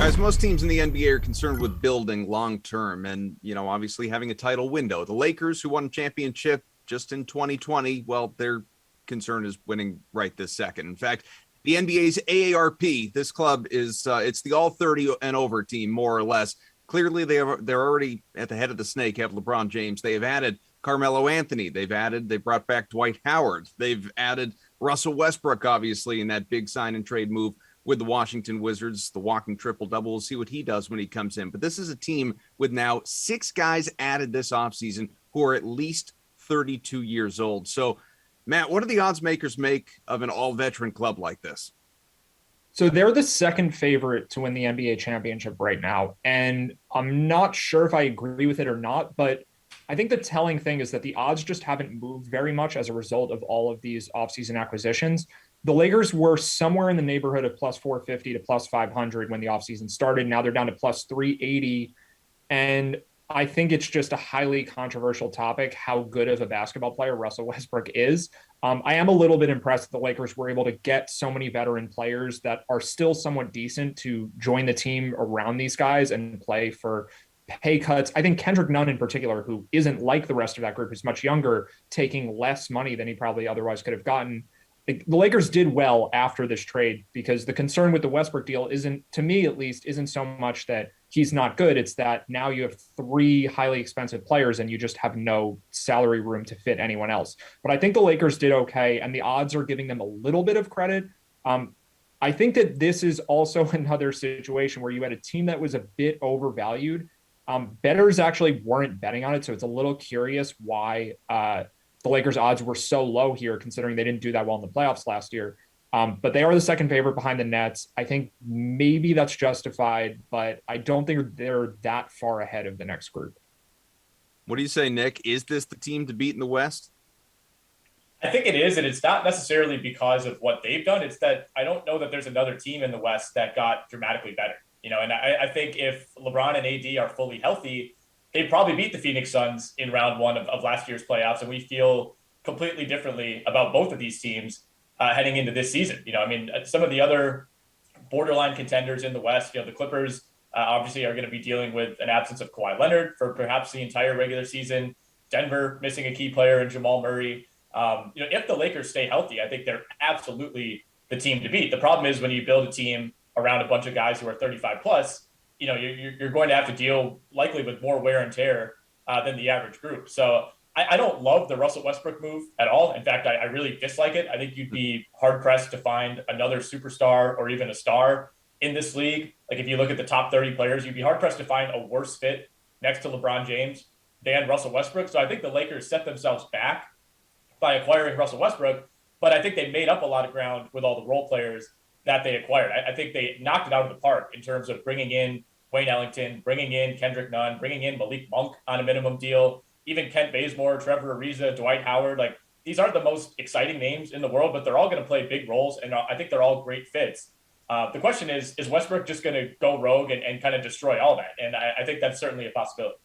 As most teams in the NBA are concerned with building long term and, obviously having a title window. The Lakers, who won a championship just in 2020, well, their concern is winning right this second. In fact, the NBA's AARP, this club is it's the all 30 and over team, more or less. Clearly, they're already at the head of the snake, have LeBron James. They have added Carmelo Anthony. They brought back Dwight Howard. They've added Russell Westbrook, obviously, in that big sign and trade move with the Washington Wizards, the walking triple-double. We'll see what he does when he comes in. But this is a team with now 6 guys added this offseason who are at least 32 years old. So, Matt, what do the odds makers make of an all-veteran club like this? So they're the second favorite to win the NBA championship right now. And I'm not sure if I agree with it or not, but I think the telling thing is that the odds just haven't moved very much as a result of all of these offseason acquisitions. The Lakers were somewhere in the neighborhood of plus 450 to plus 500 when the offseason started. Now they're down to plus 380. And I think it's just a highly controversial topic how good of a basketball player Russell Westbrook is. I am a little bit impressed that the Lakers were able to get so many veteran players that are still somewhat decent to join the team around these guys and play for pay cuts. I think Kendrick Nunn in particular, who isn't like the rest of that group, is much younger, taking less money than he probably otherwise could have gotten. The Lakers did well after this trade because the concern with the Westbrook deal isn't, to me at least, isn't so much that he's not good. It's that now you have 3 highly expensive players and you just have no salary room to fit anyone else. But I think the Lakers did okay, and the odds are giving them a little bit of credit. I think that this is also another situation where you had a team that was a bit overvalued. Bettors actually weren't betting on it, so it's a little curious why the Lakers' odds were so low here, considering they didn't do that well in the playoffs last year. But they are the second favorite behind the Nets. I think maybe that's justified, but I don't think they're that far ahead of the next group. What do you say, Nick? Is this the team to beat in the West? I think it is, and it's not necessarily because of what they've done. It's that I don't know that there's another team in the West that got dramatically better. And I think if LeBron and AD are fully healthy, they probably beat the Phoenix Suns in round 1 of last year's playoffs, and we feel completely differently about both of these teams heading into this season. Some of the other borderline contenders in the West, the Clippers obviously are going to be dealing with an absence of Kawhi Leonard for perhaps the entire regular season. Denver missing a key player in Jamal Murray. If the Lakers stay healthy, I think they're absolutely the team to beat. The problem is when you build a team around a bunch of guys who are 35 plus, you're going to have to deal likely with more wear and tear than the average group. So I don't love the Russell Westbrook move at all. In fact, I really dislike it. I think you'd be hard pressed to find another superstar or even a star in this league. Like if you look at the top 30 players, you'd be hard pressed to find a worse fit next to LeBron James than Russell Westbrook. So I think the Lakers set themselves back by acquiring Russell Westbrook, but I think they made up a lot of ground with all the role players that they acquired. I think they knocked it out of the park in terms of bringing in Wayne Ellington, bringing in Kendrick Nunn, bringing in Malik Monk on a minimum deal, even Kent Bazemore, Trevor Ariza, Dwight Howard. Like, these aren't the most exciting names in the world, but they're all going to play big roles, and I think they're all great fits. The question is Westbrook just going to go rogue and kind of destroy all that? And I think that's certainly a possibility.